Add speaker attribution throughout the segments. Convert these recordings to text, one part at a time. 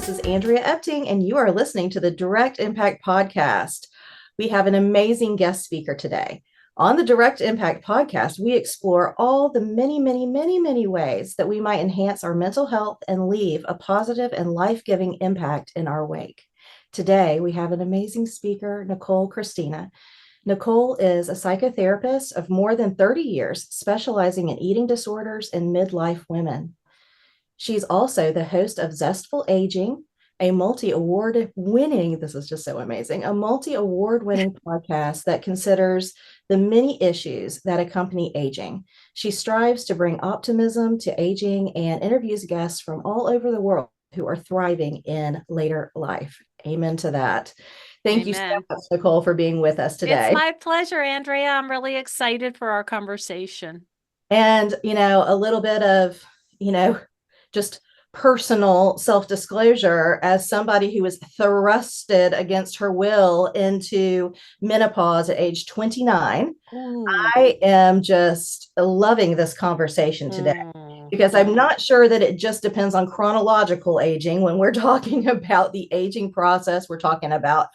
Speaker 1: This is Andrea Epting, and you are listening to the Direct Impact Podcast. We have an amazing guest speaker today. On the Direct Impact Podcast, we explore all the many ways that we might enhance our mental health and leave a positive and life-giving impact in our wake. Today, we have an amazing speaker, Nicole Christina. Nicole is a psychotherapist of more than 30 years, specializing in eating disorders in midlife women. She's also the host of Zestful Aging, a multi-award winning, this is just so amazing, a multi-award winning podcast that considers the many issues that accompany aging. She strives to bring optimism to aging and interviews guests from all over the world who are thriving in later life. Amen to that. Thank you so
Speaker 2: Amen.
Speaker 1: much, Nicole, for being with us
Speaker 2: It's
Speaker 1: today.
Speaker 2: my pleasure, Andrea. I'm really excited for our conversation.
Speaker 1: And, a little bit of, just personal self-disclosure as somebody who was thrusted against her will into menopause at age 29.
Speaker 2: Ooh.
Speaker 1: I am just loving this conversation today because I'm
Speaker 2: Mm.
Speaker 1: not sure that it just depends on chronological aging. When we're talking about the aging process, we're talking about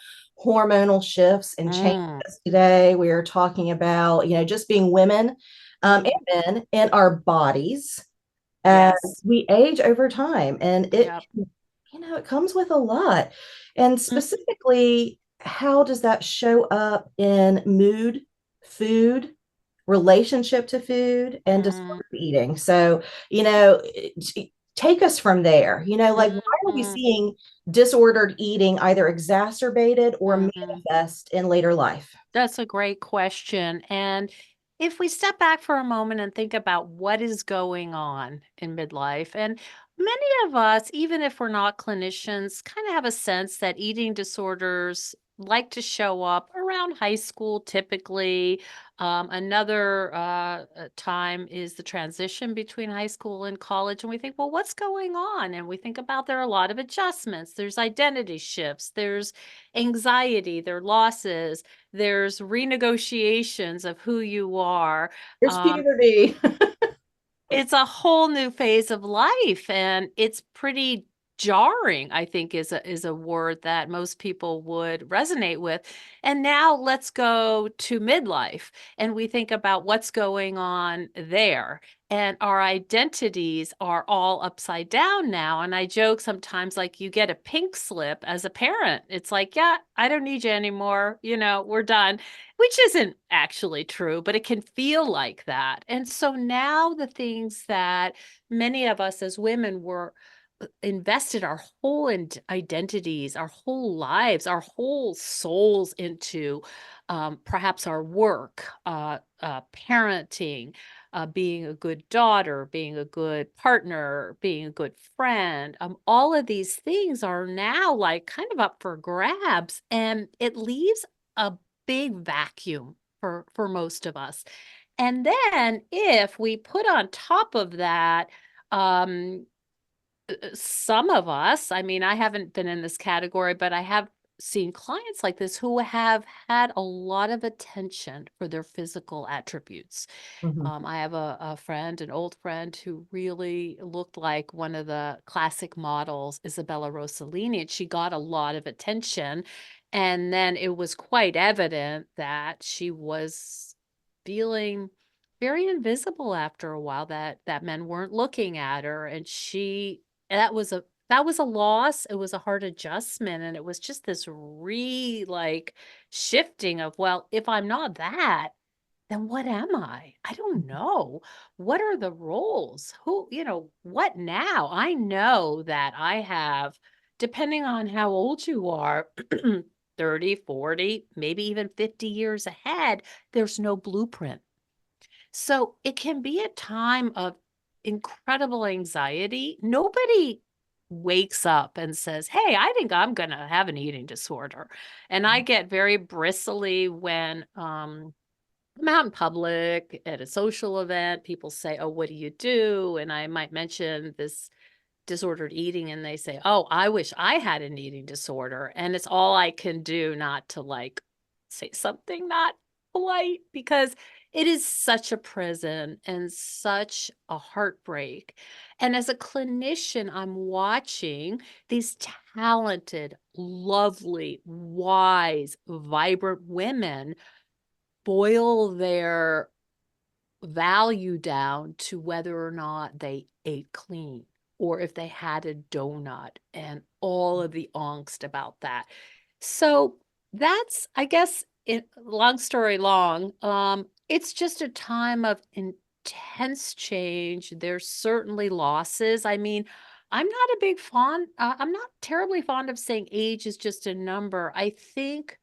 Speaker 1: hormonal shifts and changes
Speaker 2: Mm.
Speaker 1: today. We're talking about, just being women and
Speaker 2: Mm.
Speaker 1: men in our bodies as
Speaker 2: Yes.
Speaker 1: we age over time. And
Speaker 2: Yep.
Speaker 1: it comes with a lot. And
Speaker 2: Mm.
Speaker 1: specifically, how does that show up in mood, food, relationship to food, and
Speaker 2: Mm.
Speaker 1: disordered eating? So, take us from there. Like, why are we
Speaker 2: Mm.
Speaker 1: seeing disordered eating either exacerbated or
Speaker 2: Mm.
Speaker 1: manifest in later life?
Speaker 2: That's a great question. And if we step back for a moment and think about what is going on in midlife, and many of us, even if we're not clinicians, kind of have a sense that eating disorders like to show up around high school typically. Another time is the transition between high school and college. And we think, well, what's going on? And we think about there are a lot of adjustments, there's identity shifts, there's anxiety, there are losses, there's renegotiations of who you are.
Speaker 1: Here's
Speaker 2: Um,
Speaker 1: puberty.
Speaker 2: it's a whole new phase of life, and it's pretty jarring, I think is a word that most people would resonate with. And now let's go to midlife and we think about what's going on there. And our identities are all upside down now. And I joke sometimes, like, you get a pink slip as a parent. It's like, yeah, I don't need you anymore. We're done, which isn't actually true, but it can feel like that. And so now the things that many of us as women were invested our whole identities, our whole lives, our whole souls into, perhaps our work, parenting, being a good daughter, being a good partner, being a good friend. All of these things are now like kind of up for grabs, and it leaves a big vacuum for most of us. And then if we put on top of that, um, some of us, I mean, I haven't been in this category, but I have seen clients like this who have had a lot of attention for their physical attributes.
Speaker 1: Mhm.
Speaker 2: I have a friend, an old friend, who really looked like one of the classic models, Isabella Rossellini, and she got a lot of attention. And then it was quite evident that she was feeling very invisible after a while, that men weren't looking at her, and that was a loss. It was a hard adjustment, and it was just this like shifting of, well, if I'm not that, then what am I? I don't know. What are the roles? What now? I know that I have, depending on how old you are, 30, 40, maybe even 50 years ahead, there's no blueprint. So it can be a time of incredible anxiety. Nobody wakes up and says, "Hey, I think I'm going to have an eating disorder." And I get very bristly when I'm out in public at a social event. People say, "Oh, what do you do?" And I might mention this disordered eating, and they say, "Oh, I wish I had an eating disorder." And it's all I can do not to, like, say something not polite, because it is such a prison and such a heartbreak. And as a clinician, I'm watching these talented, lovely, wise, vibrant women boil their value down to whether or not they ate clean or if they had a donut and all of the angst about that. So that's, I guess, long story long, it's just a time of intense change. There's certainly losses. I mean, I'm not terribly fond of saying age is just a number. I think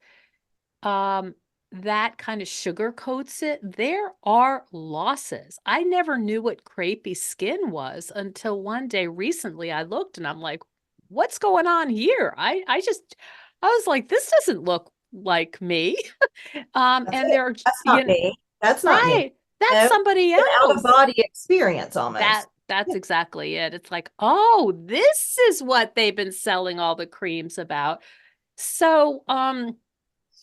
Speaker 2: um, that kind of sugarcoats it. There are losses. I never knew what crepey skin was until one day recently I looked and I'm like, what's going on here? I was like, this doesn't look like me.
Speaker 1: That's
Speaker 2: And
Speaker 1: it.
Speaker 2: they're,
Speaker 1: That's
Speaker 2: you
Speaker 1: not
Speaker 2: know,
Speaker 1: me. That's not me.
Speaker 2: right. That's
Speaker 1: No,
Speaker 2: somebody
Speaker 1: an out of
Speaker 2: else.
Speaker 1: body experience almost.
Speaker 2: That's
Speaker 1: Yeah.
Speaker 2: exactly it. It's like, oh, this is what they've been selling all the creams about. So,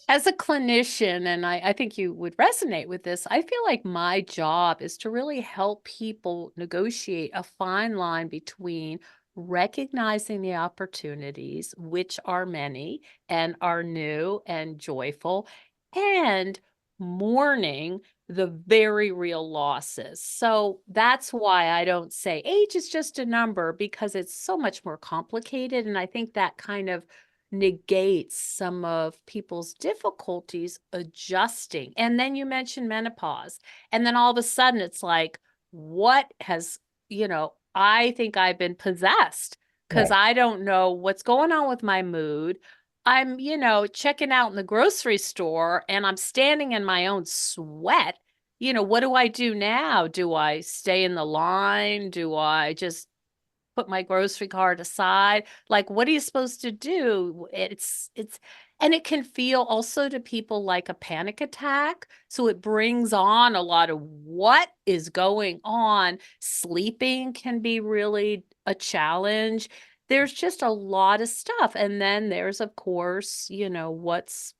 Speaker 2: as a clinician, and I think you would resonate with this, I feel like my job is to really help people negotiate a fine line between recognizing the opportunities, which are many and are new and joyful, and mourning the very real losses. So that's why I don't say age is just a number, because it's so much more complicated. And I think that kind of negates some of people's difficulties adjusting. And then you mentioned menopause. And then all of a sudden it's like, what has, I think I've been possessed because
Speaker 1: Right.
Speaker 2: I don't know what's going on with my mood. I'm, checking out in the grocery store and I'm standing in my own sweat. What do I do now? Do I stay in the line? Do I just put my grocery cart aside? Like, what are you supposed to do? And it can feel also to people like a panic attack. So it brings on a lot of what is going on. Sleeping can be really a challenge. There's just a lot of stuff. And then there's, of course, what's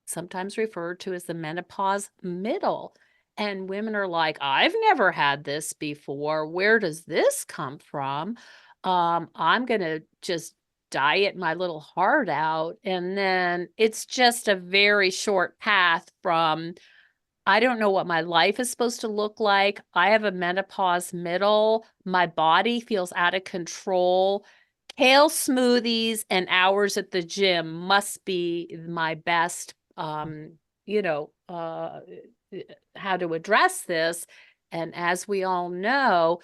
Speaker 2: sometimes referred to as the menopause middle. And women are like, I've never had this before. Where does this come from? I'm going to just diet my little heart out. And then it's just a very short path from, I don't know what my life is supposed to look like. I have a menopause middle. My body feels out of control. Kale smoothies and hours at the gym must be my best, you know, uh, how to address this. And as we all know,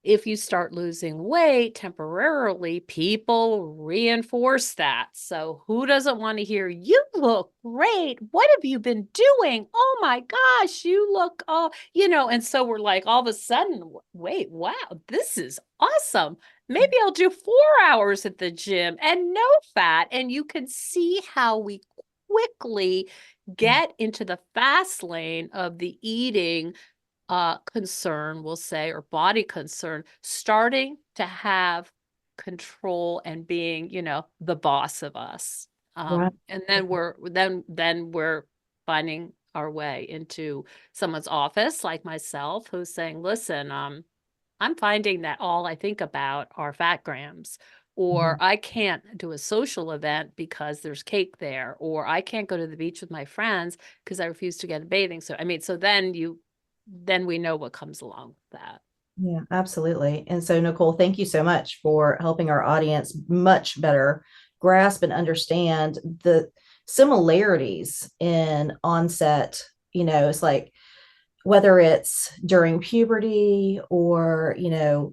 Speaker 2: if you start losing weight temporarily, people reinforce that. So who doesn't want to hear, you look great? What have you been doing? Oh my gosh, you look, and so we're like, all of a sudden, wait, wow, this is awesome. Maybe I'll do 4 hours at the gym and no fat. And you can see how we quickly get into the fast lane of the eating concern, we'll say, or body concern, starting to have control and being, the boss of us.
Speaker 1: Right.
Speaker 2: And then we're finding our way into someone's office, like myself, who's saying, listen, I'm finding that all I think about are fat grams, or
Speaker 1: Mhm.
Speaker 2: I can't do a social event because there's cake there, or I can't go to the beach with my friends because I refuse to get a bathing suit. I mean, so then we know what comes along with that.
Speaker 1: Yeah, absolutely. And so, Nicole, thank you so much for helping our audience much better grasp and understand the similarities in onset. It's like whether it's during puberty or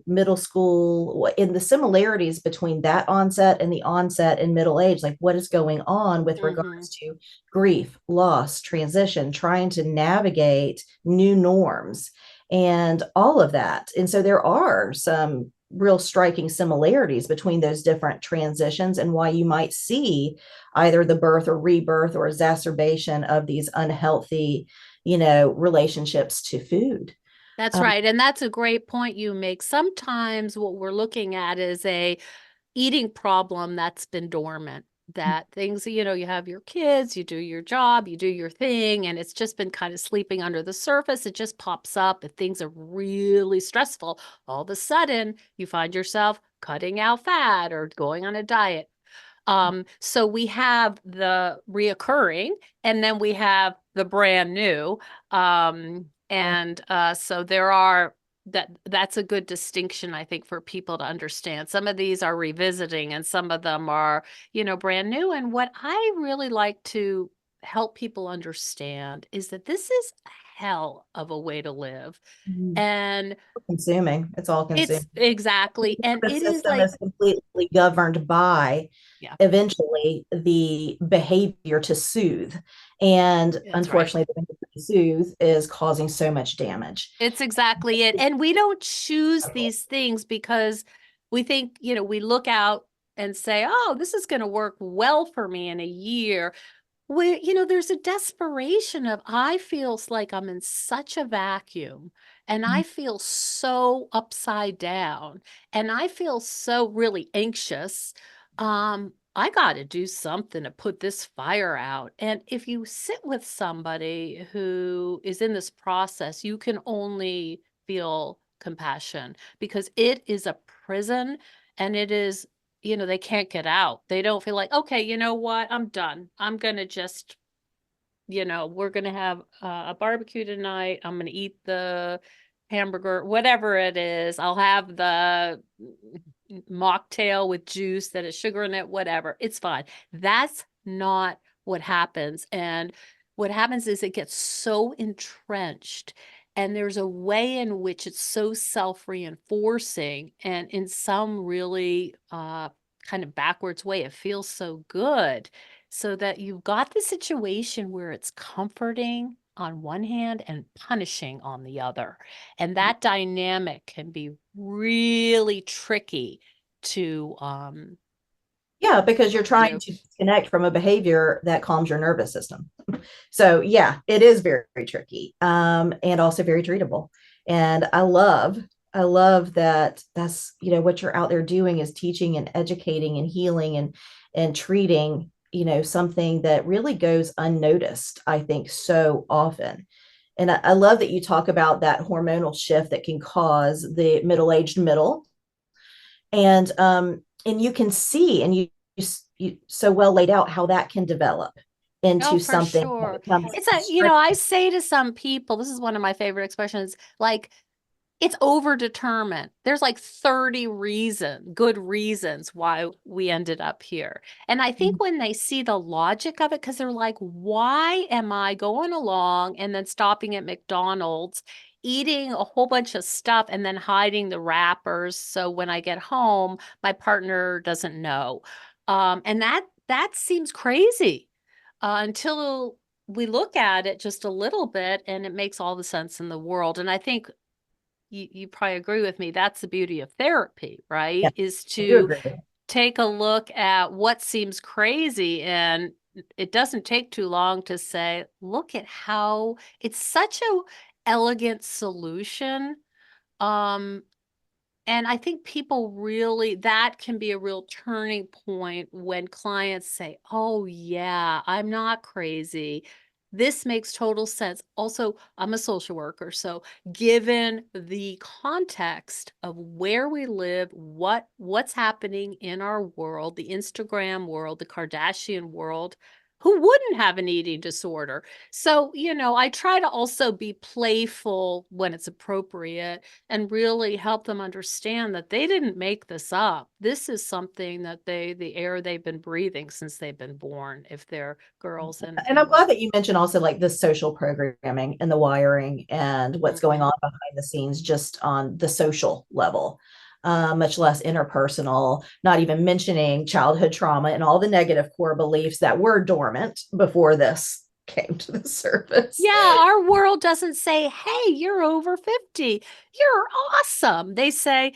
Speaker 1: middle school, in the similarities between that onset and the onset in middle age, like what is going on with
Speaker 2: Mm-hmm.
Speaker 1: regards to grief, loss, transition, trying to navigate new norms and all of that. And so there are some real striking similarities between those different transitions and why you might see either the birth or rebirth or exacerbation of these unhealthy relationships to food.
Speaker 2: That's
Speaker 1: Um,
Speaker 2: right. And that's a great point you make. Sometimes what we're looking at is a eating problem that's been dormant. that things, you have your kids, you do your job, you do your thing, and it's just been kind of sleeping under the surface. It just pops up if things are really stressful. All of a sudden, you find yourself cutting out fat or going on a diet. So we have the reoccurring, and then we have the brand new. So there are that's a good distinction, I think, for people to understand. Some of these are revisiting, and some of them are, brand new. And what I really like to help people understand is that this is a hell of a way to live.
Speaker 1: Mhm.
Speaker 2: And
Speaker 1: Consuming. It's all
Speaker 2: it's
Speaker 1: consuming.
Speaker 2: exactly, and
Speaker 1: The
Speaker 2: it is
Speaker 1: system
Speaker 2: like,
Speaker 1: is completely governed by
Speaker 2: yeah,
Speaker 1: eventually the behavior to soothe. And
Speaker 2: that's right.
Speaker 1: unfortunately, the behavior to soothe is causing so much damage.
Speaker 2: It's exactly it. And we don't choose these things because we think, we look out and say, oh, this is going to work well for me in a year. Where, there's a desperation of, I feels like I'm in such a vacuum, and I feel so upside down, and I feel so really anxious. I got to do something to put this fire out. And if you sit with somebody who is in this process, you can only feel compassion, because it is a prison, and it is, they can't get out. They don't feel like, okay, you know what? I'm done. I'm going to just, we're going to have a barbecue tonight. I'm going to eat the hamburger, whatever it is. I'll have the mocktail with juice that has sugar in it, whatever. It's fine. That's not what happens. And what happens is it gets so entrenched, and there's a way in which it's so self-reinforcing, and in some really kind of backwards way, it feels so good, so that you've got the situation where it's comforting on one hand and punishing on the other. And that dynamic can be really tricky to
Speaker 1: Yeah, because you're
Speaker 2: work
Speaker 1: trying
Speaker 2: through.
Speaker 1: to disconnect from a behavior that calms your nervous system. So yeah, it is very, very tricky, and also very treatable. And I love that that's, what you're out there doing is teaching and educating and healing and treating, something that really goes unnoticed, I think, so often. And I love that you talk about that hormonal shift that can cause the middle-aged middle. And you can see, and you so well laid out how that can develop
Speaker 2: Oh,
Speaker 1: into
Speaker 2: for
Speaker 1: something that
Speaker 2: sure.
Speaker 1: becomes
Speaker 2: It's a,
Speaker 1: straight.
Speaker 2: I say to some people, this is one of my favorite expressions, like, it's overdetermined. There's like 30 good reasons why we ended up here. And I think when they see the logic of it, because they're like, why am I going along and then stopping at McDonald's, eating a whole bunch of stuff and then hiding the wrappers so when I get home, my partner doesn't know. And that seems crazy until we look at it just a little bit, and it makes all the sense in the world. And I think you probably agree with me. That's the beauty of therapy,
Speaker 1: Yeah,
Speaker 2: right? Is
Speaker 1: I do
Speaker 2: to
Speaker 1: agree.
Speaker 2: take a look at what seems crazy, and it doesn't take too long to say, look at how it's such a elegant solution. Um, and I think people really, that can be a real turning point when clients say, oh, yeah, I'm not crazy. This makes total sense. Also, I'm a social worker. So, given the context of where we live, what's happening in our world, the Instagram world, the Kardashian world, who wouldn't have an eating disorder? So, I try to also be playful when it's appropriate, and really help them understand that they didn't make this up. This is something that the air they've been breathing since they've been born, if they're girls
Speaker 1: And I'm
Speaker 2: and
Speaker 1: glad that you mentioned also like the social programming and the wiring and what's going
Speaker 2: mhm.
Speaker 1: on behind the scenes, just on the social level, much less interpersonal, not even mentioning childhood trauma and all the negative core beliefs that were dormant before this came to the surface.
Speaker 2: Yeah, our world doesn't say, hey, you're over 50. You're awesome. They say,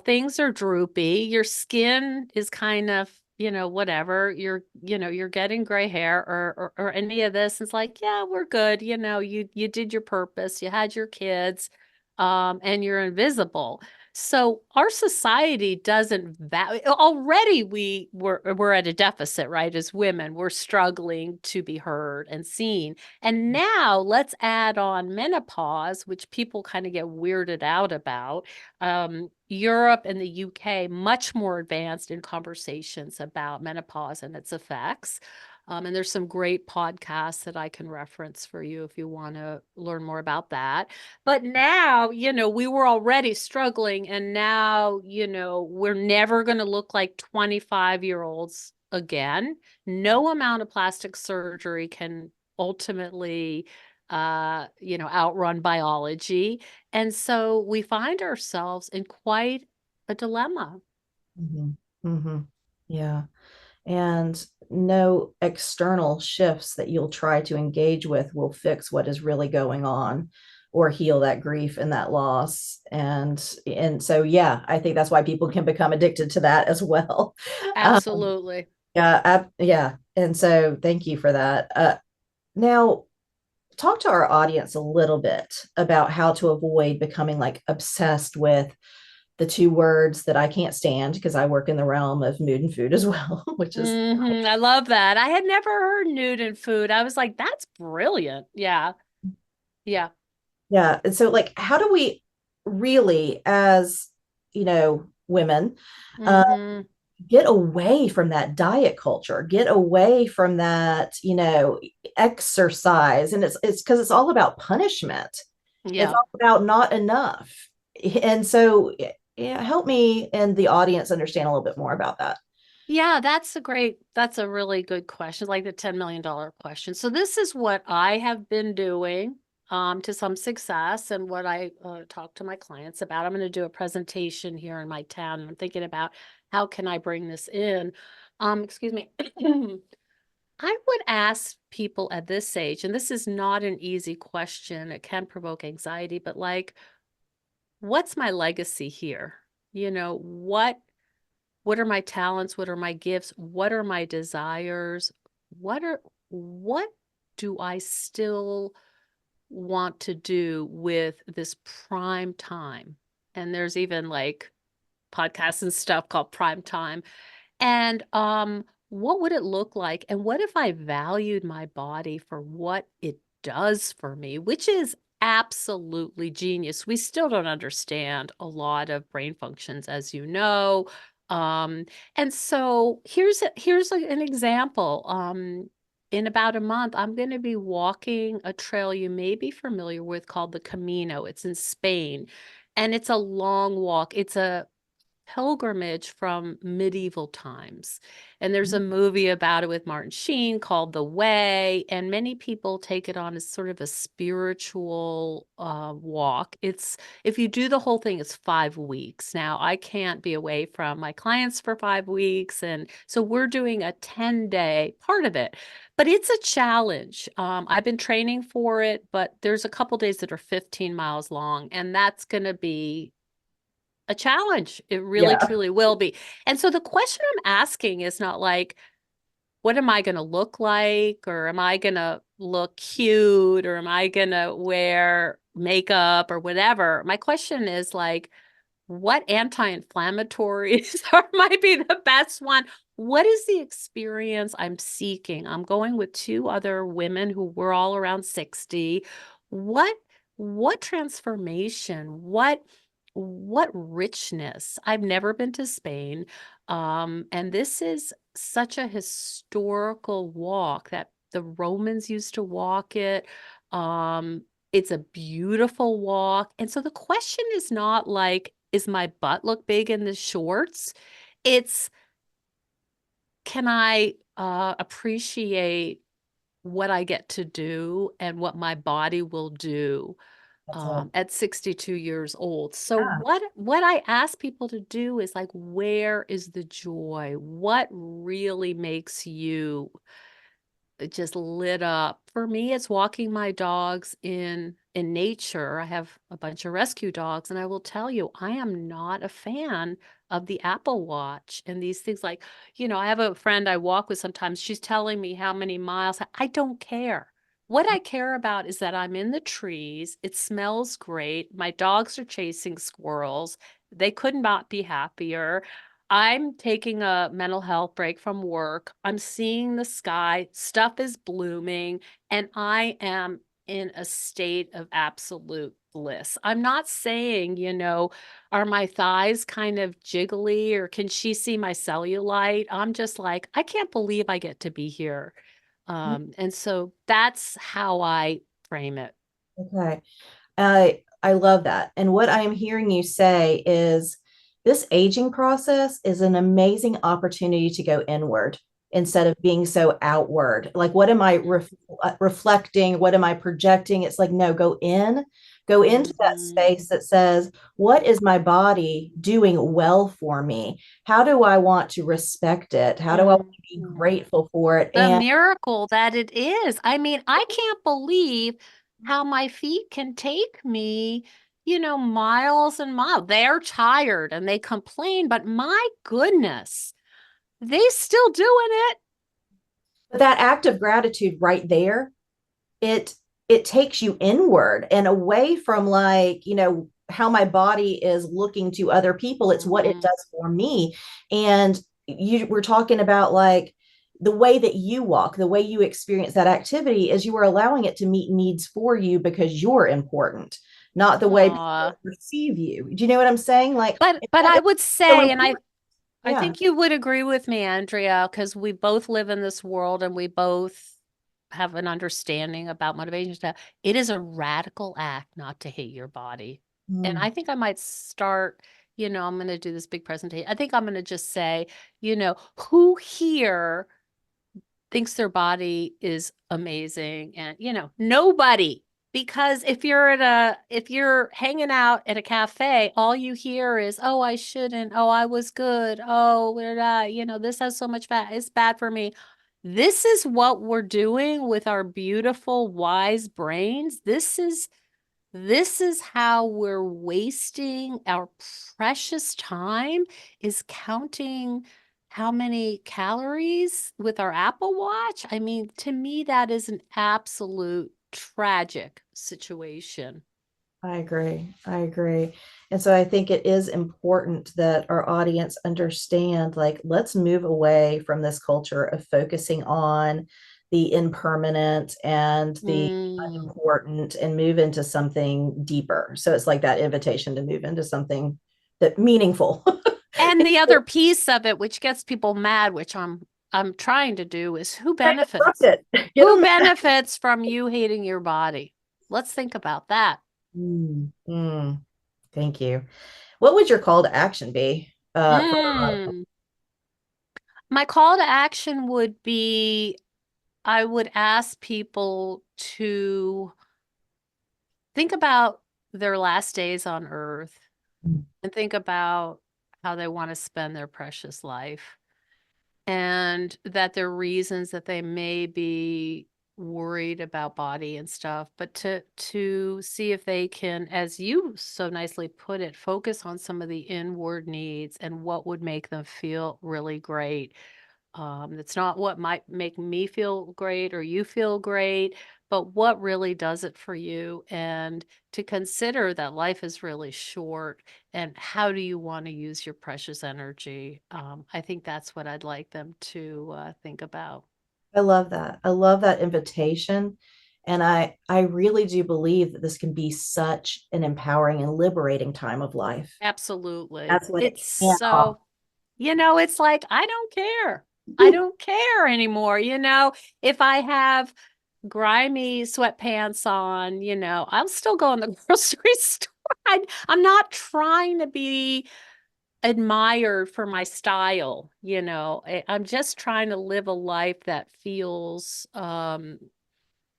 Speaker 2: things are droopy. Your skin is kind of, whatever. You're getting gray hair or any of this. It's like, yeah, we're good. You did your purpose. You had your kids, and you're invisible. So our society doesn't value already we're at a deficit, right? As women, we're struggling to be heard and seen. And now let's add on menopause, which people kind of get weirded out about. Europe and the UK much more advanced in conversations about menopause and its effects. And there's some great podcasts that I can reference for you if you want to learn more about that. But now, we were already struggling, and now, we're never going to look like 25-year-olds again. No amount of plastic surgery can ultimately, outrun biology. And so we find ourselves in quite a dilemma.
Speaker 1: Mhm. Mhm. Yeah. And no external shifts that you'll try to engage with will fix what is really going on or heal that grief and that loss. And so yeah, I think that's why people can become addicted to that as well. Um,
Speaker 2: Absolutely.
Speaker 1: yeah. And so thank you for that. Now talk to our audience a little bit about how to avoid becoming like obsessed with the two words that I can't stand because I work in the realm of mood and food as well, which is
Speaker 2: I love that. I had never heard nude in food. I was like, that's brilliant. Yeah. Yeah.
Speaker 1: yeah. And so like how do we really as women uh,
Speaker 2: hmm
Speaker 1: get away from that diet culture, get away from that, exercise, and it's because it's all about punishment. It's
Speaker 2: Yeah.
Speaker 1: all about not enough. And so yeah, help me and the audience understand a little bit more about that.
Speaker 2: Yeah, that's a really good question, like the $10 million question. So this is what I have been doing to some success and what I talk to my clients about. I'm going to do a presentation here in my town. And I'm thinking about how can I bring this in. Excuse me. I would ask people at this age, and this is not an easy question. It can provoke anxiety, but like, what's my legacy here? What are my talents? What are my gifts? What are my desires? What do I still want to do with this prime time? And there's even like podcasts and stuff called prime time. And what would it look like? And what if I valued my body for what it does for me, which is absolutely genius. We still don't understand a lot of brain functions, as you know. Um, and so an example. In about a month, I'm going to be walking a trail you may be familiar with called the Camino. It's in Spain, and it's a long walk. It's a pilgrimage from medieval times. And there's a movie about it with Martin Sheen called The Way, and many people take it on as sort of a spiritual walk. If you do the whole thing, it's 5 weeks. Now, I can't be away from my clients for 5 weeks, and so we're doing a 10-day part of it. But it's a challenge. I've been training for it, but there's a couple days that are 15 miles long, and that's going to be a challenge. It really,
Speaker 1: Yeah.
Speaker 2: truly will be. And so the question I'm asking is not like, what am I going to look like? Or am I going to look cute? Or am I going to wear makeup or whatever? My question is like, what anti-inflammatories might be the best one? What is the experience I'm seeking? I'm going with two other women who were all around 60. What what transformation? What richness? I've never been to Spain. And this is such a historical walk that the Romans used to walk it. It's a beautiful walk. And so the question is not like, is my butt look big in the shorts? It's, can I appreciate what I get to do and what my body will do
Speaker 1: That's it.
Speaker 2: at 62 years old. So
Speaker 1: Yeah.
Speaker 2: what I ask people to do is like, where is the joy? What really makes you just lit up? For me, it's walking my dogs in nature. I have a bunch of rescue dogs, and I will tell you, I am not a fan of the Apple Watch and these things like, I have a friend I walk with sometimes. She's telling me how many miles. I don't care. What I care about is that I'm in the trees. It smells great. My dogs are chasing squirrels, They could not be happier. I'm taking a mental health break from work. I'm seeing the sky, stuff is blooming, and I am in a state of absolute bliss. I'm not saying, are my thighs kind of jiggly or can she see my cellulite? I'm just like, I can't believe I get to be here. And so that's how I frame it.
Speaker 1: Okay. I love that. And what I am hearing you say is this aging process is an amazing opportunity to go inward instead of being so outward. Like, what am I reflecting? What am I projecting? It's like, no, go into that
Speaker 2: Mhm.
Speaker 1: space that says, what is my body doing well for me? How do I want to respect it? How do I want to be
Speaker 2: Mhm.
Speaker 1: grateful for it?
Speaker 2: The
Speaker 1: And
Speaker 2: miracle that it is. I mean, I can't believe how my feet can take me, miles and miles. They're tired and they complain, but my goodness, they still doing it.
Speaker 1: that act of gratitude right there, it it takes you inward and away from, like, how my body is looking to other people. It's what it
Speaker 2: Mhm.
Speaker 1: does for me. And you were talking about, like, the way that you walk, the way you experience that activity is you are allowing it to meet needs for you because you're important, not the way
Speaker 2: Aw.
Speaker 1: people perceive you. Do you know what I'm saying? Like,
Speaker 2: But I would
Speaker 1: so
Speaker 2: say, and
Speaker 1: important.
Speaker 2: I
Speaker 1: Yeah.
Speaker 2: think you would agree with me, Andrea, because we both live in this world and we both have an understanding about motivation stuff. It is a radical act not to hate your body. And
Speaker 1: Mm,
Speaker 2: I think I might start, I'm going to do this big presentation. I think I'm going to just say, who here thinks their body is amazing? And, nobody. Because if you're hanging out at a cafe, all you hear is, oh, I shouldn't. Oh, I was good. Oh, blah, blah, this has so much fat. It's bad for me. This is what we're doing with our beautiful, wise brains. This is how we're wasting our precious time, is counting how many calories with our Apple Watch. I mean, to me, that is an absolute tragic situation.
Speaker 1: I agree. I agree. And so I think it is important that our audience understand, like, let's move away from this culture of focusing on the impermanent and the
Speaker 2: Mm.
Speaker 1: unimportant and move into something deeper. So it's like that invitation to move into something that meaningful.
Speaker 2: And the other piece of it, which gets people mad, which I'm trying to do, is who
Speaker 1: Trying to disrupt
Speaker 2: benefits?
Speaker 1: it. Get
Speaker 2: Who
Speaker 1: them.
Speaker 2: benefits from you hating your body? Let's think about that.
Speaker 1: Mm, mm, thank you. What would your call to action be for our audience?
Speaker 2: Mm. My call to action would be, I would ask people to think about their last days on earth and think about how they want to spend their precious life, and that there are reasons that they may be worried about body and stuff, but to see if they can, as you so nicely put it, focus on some of the inward needs and what would make them feel really great. It's not what might make me feel great or you feel great, but what really does it for you. And to consider that life is really short, and how do you want to use your precious energy? I think that's what I'd like them to think about.
Speaker 1: I love that. I love that invitation. And I really do believe that this can be such an empowering and liberating time of life.
Speaker 2: Absolutely.
Speaker 1: That's what it
Speaker 2: It's
Speaker 1: can offer.
Speaker 2: so, it's like, I don't care. I don't care anymore. If I have grimy sweatpants on, I'll still go in the grocery store. I'm not trying to be admired for my style, I'm just trying to live a life that feels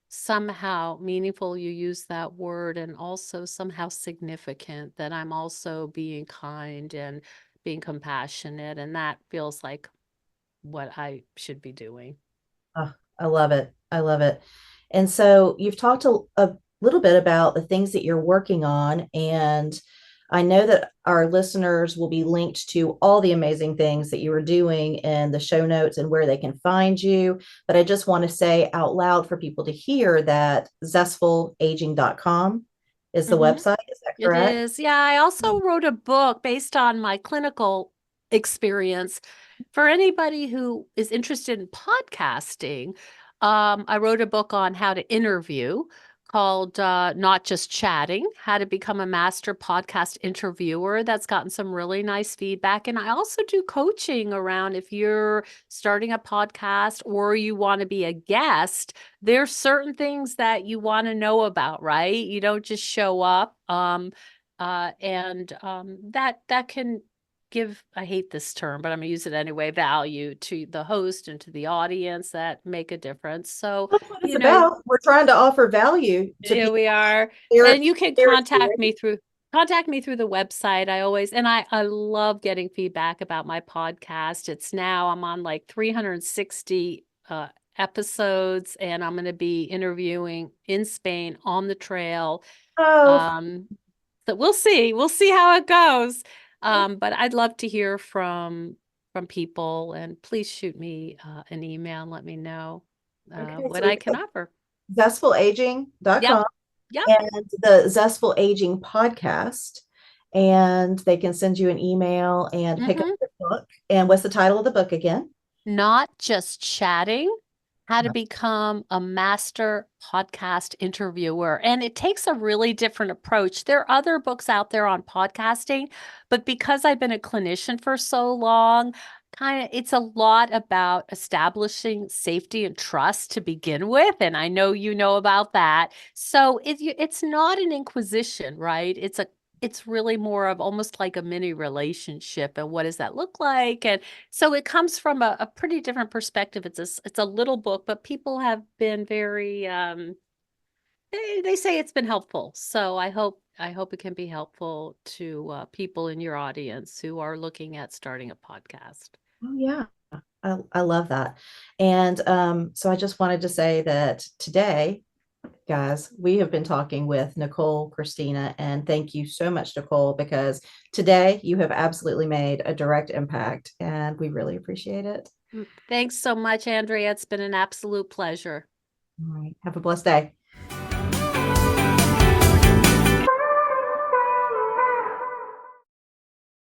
Speaker 2: somehow meaningful. You use that word, and also somehow significant, that I'm also being kind and being compassionate, and that feels like what I should be doing.
Speaker 1: Oh, I love it. I love it. And so you've talked a little bit about the things that you're working on. And I know that our listeners will be linked to all the amazing things that you are doing in the show notes and where they can find you. But I just want to say out loud for people to hear that zestfulaging.com is the
Speaker 2: Mhm.
Speaker 1: website. Is that
Speaker 2: It
Speaker 1: correct?
Speaker 2: is. Yeah, I also wrote a book based on my clinical experience. For anybody who is interested in podcasting, I wrote a book on how to interview called Not Just Chatting, How to Become a Master Podcast Interviewer. That's gotten some really nice feedback. And I also do coaching around if you're starting a podcast or you want to be a guest, there's certain things that you want to know about, right? You don't just show up. And that can give, I hate this term, but I'm gonna use it anyway, value to the host and to the audience that make a difference. So,
Speaker 1: That's what it's
Speaker 2: you know,
Speaker 1: about. We're trying to offer value to
Speaker 2: here
Speaker 1: people.
Speaker 2: we are.
Speaker 1: Their
Speaker 2: And you can
Speaker 1: their
Speaker 2: contact me through the website. I love getting feedback about my podcast. I'm on like 360 episodes, and I'm going to be interviewing in Spain on the trail.
Speaker 1: Oh,
Speaker 2: Um, so we'll see how it goes. But I'd love to hear from people, and please shoot me an email and let me know
Speaker 1: okay.
Speaker 2: what
Speaker 1: So
Speaker 2: I
Speaker 1: it's
Speaker 2: can offer. Yep.
Speaker 1: zestfulaging.com
Speaker 2: Yep.
Speaker 1: and the Zestful Aging podcast. And they can send you an email and pick up
Speaker 2: Hmm.
Speaker 1: the book. And what's the title of the book again?
Speaker 2: Not just chatting, how to become a master podcast interviewer. And it takes a really different approach. There are other books out there on podcasting, but because I've been a clinician for so long, it's a lot about establishing safety and trust to begin with. And I know you know about that. So it's not an inquisition, right? It's really more of almost like a mini relationship. And what does that look like? And so it comes from a pretty different perspective. It's a little book, but people have been very they say it's been helpful. So I hope it can be helpful to people in your audience who are looking at starting a podcast.
Speaker 1: Oh, yeah. I love that. And so I just wanted to say that today, guys, we have been talking with Nicole Christina, and thank you so much, Nicole, because today you have absolutely made a direct impact, and we really appreciate it.
Speaker 2: Thanks so much, Andrea. It's been an absolute pleasure.
Speaker 1: All right. Have a blessed day.